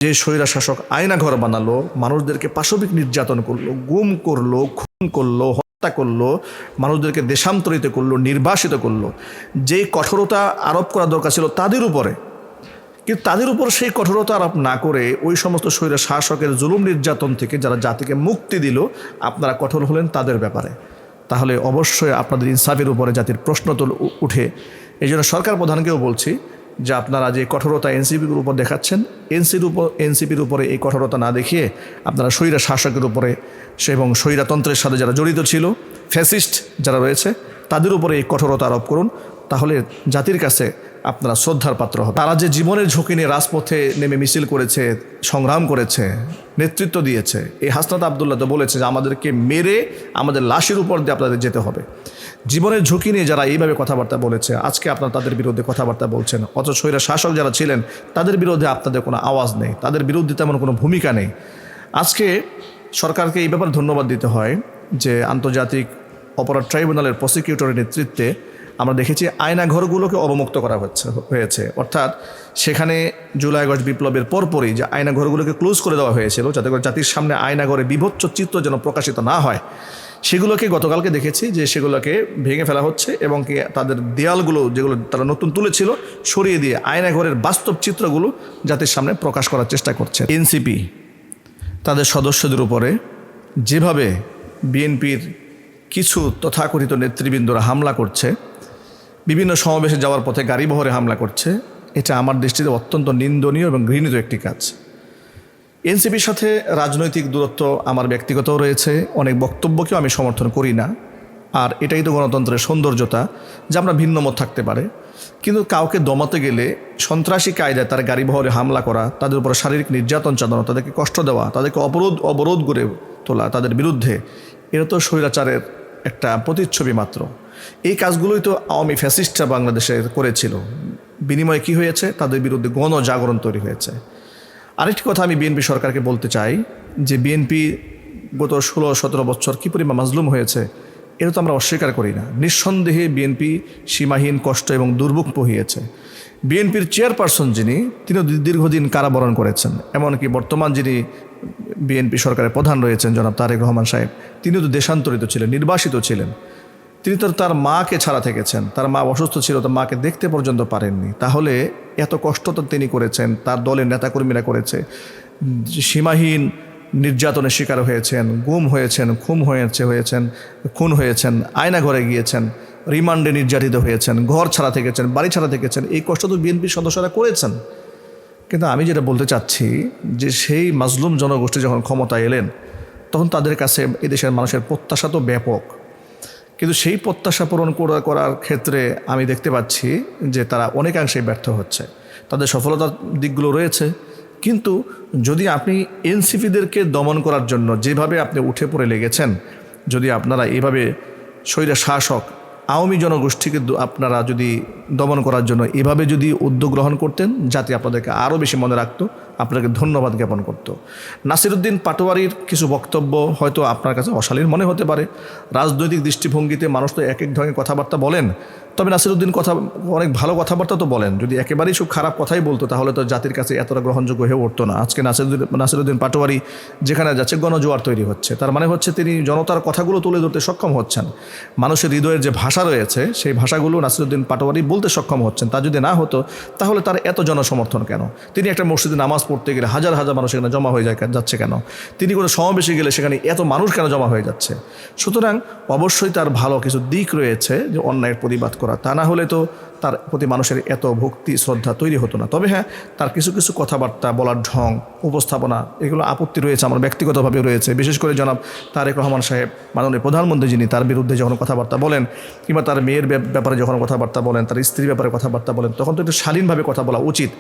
যে স্বৈরা শাসক আয়না ঘর বানালো, মানুষদেরকে পাশবিক নির্যাতন করলো, গুম করলো, খুন করলো, হত্যা করলো, মানুষদেরকে দেশান্তরিত করলো, নির্বাসিত করলো, যেই কঠোরতা আরোপ করা দরকার ছিল তাদের উপরে, কিন্তু তাদের উপর সেই কঠোরতা আরোপ না করে ওই সমস্ত স্বৈরা শাসকের জুলুম নির্যাতন থেকে যারা জাতিকে মুক্তি দিল, আপনারা কঠোর হলেন তাদের ব্যাপারে। তাহলে অবশ্যই আপনাদের ইনসাফের উপরে জাতির প্রশ্ন উঠে। এই জন্য সরকার প্রধানকেও বলছি যে আপনারা যে কঠোরতা এনসিপির উপর দেখাচ্ছেন, এনসিপির উপরে এই কঠোরতা না দেখিয়ে আপনারা স্বৈরা শাসকের উপরে এবং স্বৈরাতন্ত্রের সাথে যারা জড়িত ছিল, ফ্যাসিস্ট যারা রয়েছে, তাদের উপরে এই কঠোরতা আরোপ করুন। তাহলে জাতির কাছে আপনারা শ্রদ্ধার পাত্র হবে। তারা যে জীবনের ঝুঁকি নিয়ে রাজপথে নেমে মিছিল করেছে, সংগ্রাম করেছে, নেতৃত্ব দিয়েছে, এই হাসনাত আবদুল্লাহ তো বলেছে যে আমাদেরকে মেরে আমাদের লাশের উপর দিয়ে আপনাদের যেতে হবে। জীবনের ঝুঁকি নিয়ে যারা এইভাবে কথাবার্তা বলেছে, আজকে আপনারা তাদের বিরুদ্ধে কথাবার্তা বলছেন, অথচ স্বৈরা শাসক যারা ছিলেন তাদের বিরুদ্ধে আপনাদের কোনো আওয়াজ নেই, তাদের বিরুদ্ধে তেমন কোনো ভূমিকা নেই। আজকে সরকারকে এই ব্যাপারে ধন্যবাদ দিতে হয় যে আন্তর্জাতিক অপরাধ ট্রাইব্যুনালের প্রসিকিউটরের নেতৃত্বে আমরা দেখেছি আয়নাঘরগুলোকে অবমুক্ত করা হয়েছে। অর্থাৎ সেখানে জুলাই আগস্ট বিপ্লবের পরপরই যে আয়নাঘরগুলোকে ক্লোজ করে দেওয়া হয়েছিল, যাতে করে জাতির সামনে আয়নাঘরে বিভৎস চিত্র যেন প্রকাশিত না হয়, সেগুলোকে গতকালকে দেখেছি যে সেগুলোকে ভেঙে ফেলা হচ্ছে এবং কি তাদের দেয়ালগুলো যেগুলো তারা নতুন তুলেছিল সরিয়ে দিয়ে আয়নাঘরের বাস্তব চিত্রগুলো জাতির সামনে প্রকাশ করার চেষ্টা করছে। এনসিপি তাদের সদস্যদের উপরে যেভাবে বিএনপির কিছু তথাকথিত নেতৃবৃন্দরা হামলা করছে, বিভিন্ন সমাবেশে যাওয়ার পথে গাড়ি বহরে হামলা করছে, এটা আমার দৃষ্টিতে অত্যন্ত নিন্দনীয় এবং ঘৃণিত একটি কাজ। এনসিপির সাথে রাজনৈতিক দূরত্ব আমার ব্যক্তিগতও রয়েছে, অনেক বক্তব্যকেও আমি সমর্থন করি না। আর এটাই তো গণতন্ত্রের সৌন্দর্যতা যে আমরা ভিন্ন মত থাকতে পারে, কিন্তু কাউকে দমাতে গেলে সন্ত্রাসী কায়দায় তার গাড়ি বহরে হামলা করা, তাদের উপর শারীরিক নির্যাতন চালানো, তাদেরকে কষ্ট দেওয়া, তাদেরকে অবরোধ করে তোলা তাদের বিরুদ্ধে, এটা তো স্বৈরাচারের একটা প্রতিচ্ছবি মাত্র। এই কাজগুলোই তো আওয়ামী ফ্যাসিস্টরা বাংলাদেশে করেছিল। বিনিময়ে কি হয়েছে? তাদের বিরুদ্ধে গণজাগরণ তৈরি হয়েছে। আরেকটি কথা আমি বিএনপি সরকারকে বলতে চাই যে বিএনপি গত 16-17 বছর কী পরিমাণ মাজলুম হয়েছে, এটা তো আমরা অস্বীকার করি না। নিঃসন্দেহে বিএনপি সীমাহীন কষ্ট এবং দুর্ভোগ পোহিয়েছে। বিএনপির চেয়ারপারসন যিনি, তিনিও দীর্ঘদিন কারাবরণ করেছেন। এমনকি বর্তমান যিনি বিএনপি সরকারের প্রধান রয়েছেন জনাব তারেক রহমান সাহেব, তিনিও তো দেশান্তরিত ছিলেন, নির্বাসিত ছিলেন। তিনি তো তার মাকে ছাড়া থেকেছেন, তার মা অসুস্থ ছিল, তার মাকে দেখতে পর্যন্ত পারেননি। তাহলে এত কষ্ট তো তিনি করেছেন, তার দলের নেতাকর্মীরা করেছে। সীমাহীন নির্যাতনের শিকার হয়েছেন, গুম হয়েছেন, খুন হয়েছেন, আয়নাঘরে গিয়েছেন, রিমান্ডে নির্যাতিত হয়েছেন, ঘর ছাড়া থেকেছেন, বাড়ি ছাড়া থেকেছেন। এই কষ্ট তো বিএনপির সদস্যরা করেছেন। কিন্তু আমি যেটা বলতে চাচ্ছি যে সেই মাজলুম জনগোষ্ঠী যখন ক্ষমতায় এলেন, তখন তাদের কাছে এদেশের মানুষের প্রত্যাশা তো ব্যাপক, কিন্তু সেই প্রত্যাশা পূরণ করার ক্ষেত্রে আমি দেখতে পাচ্ছি যে তারা অনেকাংশেই ব্যর্থ হচ্ছে। তাদের সফলতার দিকগুলো রয়েছে, কিন্তু যদি আপনি এনসিপিদেরকে দমন করার জন্য যেভাবে আপনি উঠে পড়ে লেগেছেন, যদি আপনারা এভাবে স্বৈরা শাসক আওয়ামী জনগোষ্ঠীকে আপনারা যদি দমন করার জন্য এভাবে যদি উদ্যোগ গ্রহণ করতেন, জাতি আপনাদেরকে আরও বেশি মনে রাখতো, আপনাকে ধন্যবাদ জ্ঞাপন করত। নাসিরউদ্দিন পাটোয়ারির কিছু বক্তব্য হয়তো আপনার কাছে অশালীন মনে হতে পারে। রাজনৈতিক দৃষ্টিভঙ্গিতে মানুষ তো এক এক ধরনের কথাবার্তা বলেন, তবে নাসিরউদ্দিন অনেক ভালো কথাবার্তা তো বলেন। যদি একেবারেই সব খারাপ কথাই বলতো তাহলে তো জাতির কাছে এতটা গ্রহণযোগ্য হয়ে উঠতো না। আজকে নাসিরউদ্দিন পাটোয়ারি যেখানে যাচ্ছে গণজোয়ার তৈরি হচ্ছে, তার মানে হচ্ছে তিনি জনতার কথাগুলো তুলে ধরতে সক্ষম হচ্ছেন। মানুষের হৃদয়ের যে ভাষা রয়েছে সেই ভাষাগুলো নাসিরউদ্দিন পাটোয়ারি বলতে সক্ষম হচ্ছেন। তা যদি না হতো তাহলে তার এত জনসমর্থন কেন? তিনি একটা মসজিদে নামাজ পড়তে গেলে হাজার হাজার মানুষ এখানে জমা হয়ে যাচ্ছে কেন? তিনি কোনো সমাবেশে গেলে সেখানে এত মানুষ কেন জমা হয়ে যাচ্ছে? সুতরাং অবশ্যই তার ভালো কিছু দিক রয়েছে যে অন্যায়ের প্রতিবাদ করা, তা না হলে তো তার প্রতি মানুষের এত ভক্তি শ্রদ্ধা তৈরি হতো না। তবে হ্যাঁ, তার কিছু কিছু কথাবার্তা বলার ঢং, উপস্থাপনা, এগুলো আপত্তি রয়েছে, আমার ব্যক্তিগতভাবে রয়েছে। বিশেষ করে জনাব তারেক রহমান সাহেব, মাননীয় প্রধানমন্ত্রী যিনি, তার বিরুদ্ধে যখন কথাবার্তা বলেন, কিংবা তার মেয়ের ব্যাপারে যখন কথাবার্তা বলেন, তার স্ত্রীর ব্যাপারে কথাবার্তা বলেন, তখন তো একটু শালীনভাবে কথা বলা উচিত।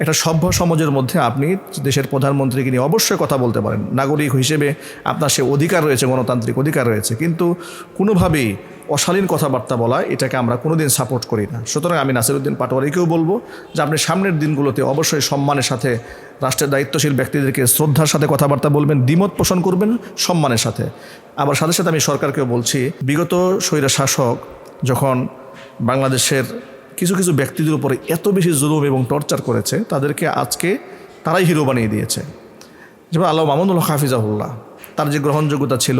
একটা সভ্য সমাজের মধ্যে আপনি দেশের প্রধানমন্ত্রীকে নিয়ে অবশ্যই কথা বলতে পারেন, নাগরিক হিসেবে আপনার সে অধিকার রয়েছে, গণতান্ত্রিক অধিকার রয়েছে, কিন্তু কোনোভাবেই অশালীন কথাবার্তা বলা, এটাকে আমরা কোনোদিন সাপোর্ট করি না। সুতরাং আমি নাসিরউদ্দিন পাটোয়ারিকেও বলবো যে আপনি সামনের দিনগুলোতে অবশ্যই সম্মানের সাথে রাষ্ট্রের দায়িত্বশীল ব্যক্তিদেরকে শ্রদ্ধার সাথে কথাবার্তা বলবেন, দ্বিমত পোষণ করবেন সম্মানের সাথে। আবার সাথে সাথে আমি সরকারকেও বলছি, বিগত স্বৈরা শাসক যখন বাংলাদেশের কিছু কিছু ব্যক্তিদের উপরে এত বেশি জুলুম এবং টর্চার করেছে, তাদেরকে আজকে তারাই হিরো বানিয়ে দিয়েছে। যেমন আল্লাহ মামুনুল হাফিজাহুল্লাহ, তার যে গ্রহণযোগ্যতা ছিল,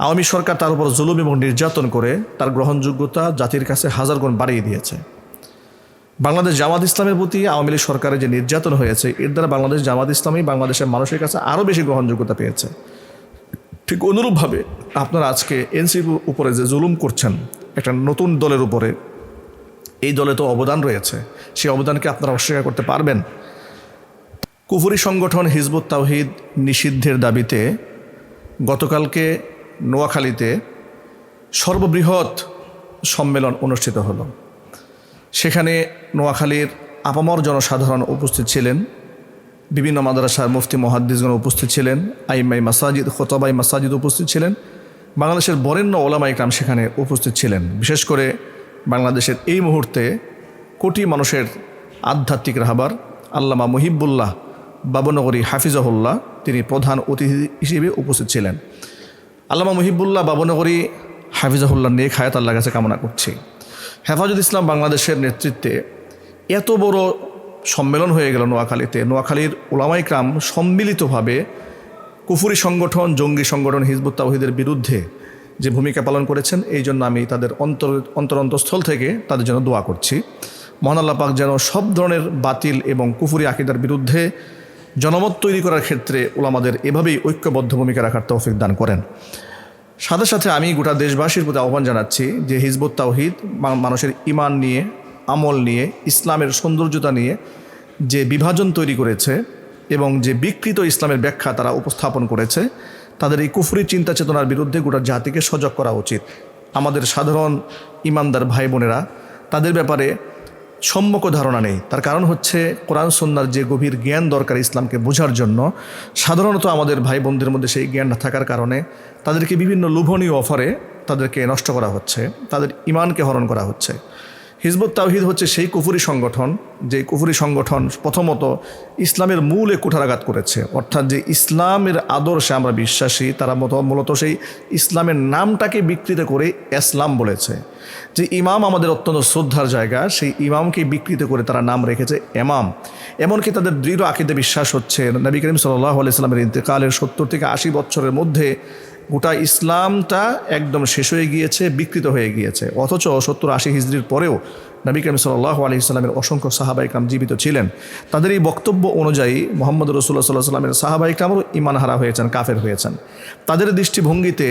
আওয়ামী সরকার তার উপর জুলুম এবং নির্যাতন করে তার গ্রহণযোগ্যতা জাতির কাছে হাজার গুণ বাড়িয়ে দিয়েছে। বাংলাদেশ জামাত ইসলামের প্রতি আওয়ামী লীগ সরকারের যে নির্যাতন হয়েছে, এর দ্বারা বাংলাদেশ জামাত ইসলামী বাংলাদেশের মানুষের কাছে আরও বেশি গ্রহণযোগ্যতা পেয়েছে। ঠিক অনুরূপভাবে আপনারা আজকে এনসিপির উপরে যে জুলুম করছেন একটা নতুন দলের উপরে, এই দলে তো অবদান রয়েছে, সেই অবদানকে আপনারা অস্বীকার করতে পারবেন? কুফরি সংগঠন হিজবুত তাওহীদ নিষিদ্ধের দাবিতে গতকালকে নোয়াখালীতে সর্ববৃহৎ সম্মেলন অনুষ্ঠিত হলো। সেখানে নোয়াখালীর আপামর জনসাধারণ উপস্থিত ছিলেন, বিভিন্ন মাদ্রাসার মুফতি মুহাদ্দিসগণ উপস্থিত ছিলেন, আইমাই মাসাজিদ, খোতাবাই মাসাজিদ উপস্থিত ছিলেন, বাংলাদেশের বরেণ্য ওলামায়ে কেরাম সেখানে উপস্থিত ছিলেন। বিশেষ করে বাংলাদেশের এই মুহূর্তে কোটি মানুষের আধ্যাত্মিক রাহবার আল্লামা মুহিবুল্লাহ বাবনগরী হাফিজাহুল্লাহ তিনি প্রধান অতিথি হিসেবে উপস্থিত ছিলেন। আল্লামা মুহিবুল্লাহ বাবনগরী হাফিজাহুল্লাহ নেক হায়াত আল্লাহর কাছে কামনা করছি। হেফাজত ইসলাম বাংলাদেশের নেতৃত্বে এত বড় সম্মেলন হয়ে গেল নোয়াখালীতে। নোয়াখালীর ওলামায়ে কেরাম সম্মিলিতভাবে কুফরি সংগঠন, জঙ্গি সংগঠন হিজবুত তাওহীদের বিরুদ্ধে যে ভূমিকা পালন করেছেন, এই জন্য আমি তাদের অন্তরস্থল থেকে তাদের জন্য দোয়া করছি। মহান আল্লাহ পাক যেন সব ধরনের বাতিল এবং কুফরি আকীদার বিরুদ্ধে জনমত তৈরি করার ক্ষেত্রে ওলামাদের এভাবেই ঐক্যবদ্ধ ভূমিকা রাখার তৌফিক দান করেন। সাথে সাথে আমি গোটা দেশবাসীর প্রতি আহ্বান জানাচ্ছি যে হিজবুত তাওহীদ মানুষের ঈমান নিয়ে, আমল নিয়ে, ইসলামের সৌন্দর্যতা নিয়ে যে বিভাজন তৈরি করেছে এবং যে বিকৃত ইসলামের ব্যাখ্যা তারা উপস্থাপন করেছে, তাদের এই কুফরি চিন্তা চেতনার বিরুদ্ধে গোটা জাতিকে সজাগ করা উচিত। আমাদের সাধারণ ইমানদার ভাই বোনেরা তাদের ব্যাপারে সম্যক ধারণা নেই। তার কারণ হচ্ছে কোরআন সুন্নাহর যে গভীর জ্ঞান দরকার ইসলামকে বোঝার জন্য, সাধারণত আমাদের ভাই বোনদের মধ্যে সেই জ্ঞান না থাকার কারণে তাদেরকে বিভিন্ন লোভনীয় অফারে তাদেরকে নষ্ট করা হচ্ছে, তাদের ঈমানকে হরণ করা হচ্ছে। হিজবুত তাওহীদ হচ্ছে সেই কুফরি সংগঠন, যে কুফরি সংগঠন প্রথমত ইসলামের মূলে কুঠারাঘাত করেছে। অর্থাৎ যে ইসলামের আদর্শে আমরা বিশ্বাসী, তারা মূলত সেই ইসলামের নামটাকে বিকৃত করে ইসলাম বলেছে। যে ইমাম আমাদের অত্যন্ত শ্রদ্ধার জায়গা, সেই ইমামকে বিকৃত করে তারা নাম রেখেছে এমাম। এমনকি তাদের দৃঢ় আকীদা বিশ্বাস হচ্ছে নবী করিম সাল্লাল্লাহু আলাইহি সাল্লামের ইন্তেকালের 70 থেকে 80 বছরের মধ্যে গোটা ইসলামটা একদম শেষ হয়ে গিয়েছে, বিকৃত হয়ে গিয়েছে। অথচ 70-80 হিজরির পরেও নবী করিম সাল্লাল্লাহু আলাইহি সাল্লামের অসংখ্য সাহাবা ইকরাম জীবিত ছিলেন। তাদের এই বক্তব্য অনুযায়ী মুহাম্মদ রাসূলুল্লাহ সাল্লাল্লাহু আলাইহি সাল্লামের সাহাবা ইকরামও ঈমান হারা হয়েছেন, কাফের হয়েছেন। তাদের দৃষ্টিভঙ্গিতে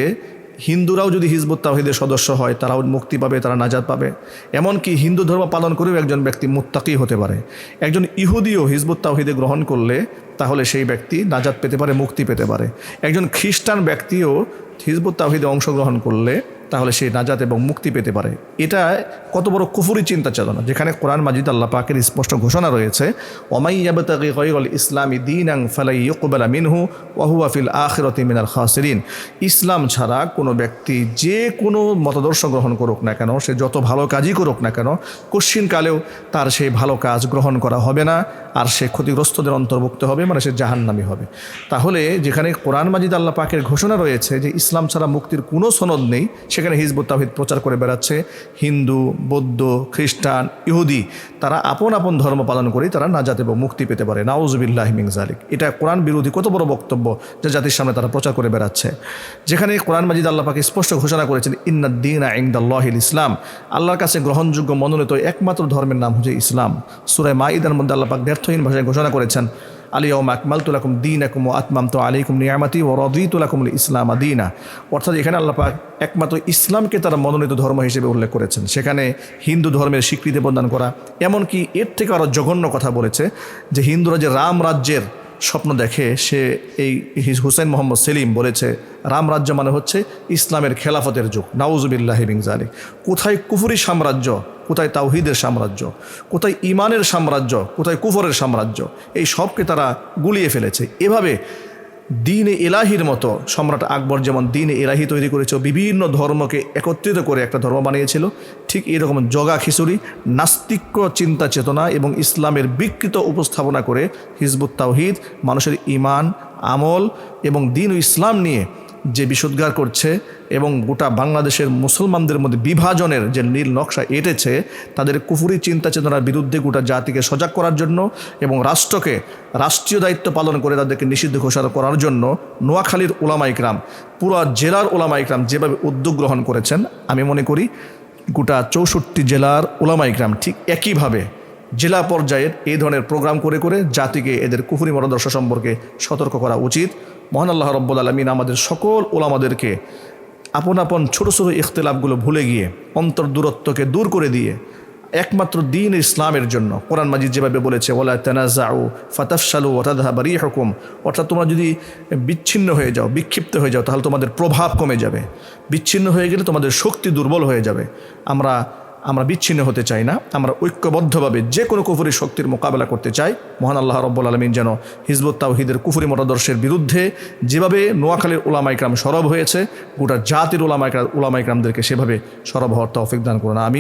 হিন্দুরাও যদি হিজবুত তাওহীদের সদস্য হয় তারাও মুক্তি পাবে, তারা নাজাত পাবে। এমনকি হিন্দু ধর্ম পালন করেও একজন ব্যক্তি মুত্তাকি হতে পারে। একজন ইহুদিও হিজবুত তাওহীদে গ্রহণ করলে তাহলে সেই ব্যক্তি নাজাত পেতে পারে, মুক্তি পেতে পারে। একজন খ্রিস্টান ব্যক্তিও হিজবুত তাওহীদে অংশগ্রহণ করলে তাহলে সেই নাজাত এবং মুক্তি পেতে পারে। এটা কত বড় কুফরি চিন্তা চেতনা, যেখানে কোরআন মাজিদ আল্লাহ পাকের স্পষ্ট ঘোষণা রয়েছে, ওমাই ইয়াবতাগি গায়রাল ইসলামি দীনান ফালা ইউকবালা মিনহু ওয়া হুয়া ফিল আখিরাতি মিনাল খাসিরিন। ইসলাম ছাড়া কোনো ব্যক্তি যে কোনো মতাদর্শ গ্রহণ করুক না কেন, সে যত ভালো কাজই করুক না কেন, কশ্চিনকালেও তার সেই ভালো কাজ গ্রহণ করা হবে না, আর সে ক্ষতিগ্রস্তদের অন্তর্ভুক্ত হবে, মানে সে জাহান্নামী হবে। তাহলে যেখানে কোরআন মাজিদ আল্লাহ পাকের ঘোষণা রয়েছে যে ইসলাম ছাড়া মুক্তির কোনো সনদ নেই, সেখানে হিজবুত তাওহীদ প্রচার করে বেড়াচ্ছে হিন্দু, বৌদ্ধ, খ্রিস্টান, ইহুদি তারা আপন আপন ধর্ম পালন করেই তারা নাজাত এবং মুক্তি পেতে পারে। নাউযুবিল্লাহি মিন যালিক। এটা কোরআন বিরোধী কত বড় বক্তব্য যে জাতির সামনে তারা প্রচার করে বেড়াচ্ছে। যেখানে কোরআন মাজিদ আল্লাহ পাক স্পষ্ট ঘোষণা করেছেন ইন্নাদ দীনা ইনদাল্লাহিল ইসলাম, আল্লাহর কাছে গ্রহণযোগ্য মনোনীত একমাত্র ধর্মের নাম হচ্ছে ইসলাম। সূরা মাঈদার মধ্যে আল্লাহ পাক ব্যর্থহীন ভাষায় ঘোষণা করেছেন আল-ইয়াওমা আকমালতু লাকুম দীনাকুম ওয়া আতমামতু আলাইকুম নি'মাতি ওয়া রাদিতু লাকুমুল ইসলাম দীনা। অর্থাৎ এখানে আল্লাহ পাক একমাত্র ইসলামকে তারা মনোনীত ধর্ম হিসেবে উল্লেখ করেছেন। সেখানে হিন্দু ধর্মের স্বীকৃতি প্রদান করা, এমনকি এর থেকে আরও জঘন্য কথা বলেছে যে হিন্দুরা যে রাম রাজ্যের স্বপ্ন দেখে, সে এই হুসাইন মোহাম্মদ সেলিম বলেছে রাম রাজ্য মানে হচ্ছে ইসলামের খেলাফতের যুগ। নাউযুবিল্লাহি মিন যালিক। কোথায় কুফরি সাম্রাজ্য, কোথায় তাওহীদের সাম্রাজ্য, কোথায় ঈমানের সাম্রাজ্য, কোথায় কুফরের সাম্রাজ্য, এই সবকে তারা গুলিয়ে ফেলেছে। এভাবে দ্বীন-এ ইলাহির মতো সম্রাট আকবর যেমন দ্বীন-এ ইলাহি তৈরি করেছে, বিভিন্ন ধর্মকে একত্রিত করে একটা ধর্ম বানিয়েছিল, ঠিক এরকম জগা খিচুড়ি নাস্তিক্য চিন্তা চেতনা এবং ইসলামের বিকৃত উপস্থাপনা করে হিজবুত তাওহীদ মানুষের ঈমান, আমল এবং দ্বীন ও ইসলাম নিয়ে যে বিষোদ্গার করছে এবং গোটা বাংলাদেশের মুসলমানদের মধ্যে বিভাজনের যে নীল নকশা এঁটেছে, তাদের কুফুরি চিন্তা চেতনার বিরুদ্ধে গোটা জাতিকে সজাগ করার জন্য এবং রাষ্ট্রকে রাষ্ট্রীয় দায়িত্ব পালন করে তাদেরকে নিষিদ্ধ ঘোষণা করার জন্য নোয়াখালীর ওলামা ইকরাম, পুরো জেলার ওলামা ইকরাম যেভাবে উদ্যোগ গ্রহণ করেছেন, আমি মনে করি গোটা 64 জেলার ওলামা ইকরাম ঠিক একইভাবে জেলা পর্যায়ের এই ধরনের প্রোগ্রাম করে করে জাতিকে এদের কুফরি মতাদর্শ সম্পর্কে সতর্ক করা উচিত। মহান আল্লাহ রব্বুল আলামিন আমাদের সকল ওলামাদেরকে আপন আপন ছোটো ছোটো ইখতিলাফগুলো ভুলে গিয়ে অন্তর্দূরত্বকে দূর করে দিয়ে একমাত্র দ্বীন ইসলামের জন্য কোরআন মাজিদ যেভাবে বলেছে ওয়ালা তানাযাউ ফাতাফশালু ওয়া তাযহাবা রিহুকুম, অর্থাৎ তোমরা যদি বিচ্ছিন্ন হয়ে যাও, বিক্ষিপ্ত হয়ে যাও, তাহলে তোমাদের প্রভাব কমে যাবে। বিচ্ছিন্ন হয়ে গেলে তোমাদের শক্তি দুর্বল হয়ে যাবে। আমরা বিচ্ছিন্ন হতে চাই না, আমরা ঐক্যবদ্ধভাবে যে কোনো কুফরি শক্তির মোকাবেলা করতে চাই। মহান আল্লাহ রব্বুল আলামিন যেন হিজবুত তাওহীদের কুফরি মতাদর্শের বিরুদ্ধে যেভাবে নোয়াখালীর উলামা ইকরাম সরব হয়েছে, গোটা জাতির উলামা ইকরামদেরকে সেভাবে সরব হওয়ার তৌফিক দান করুন। আমি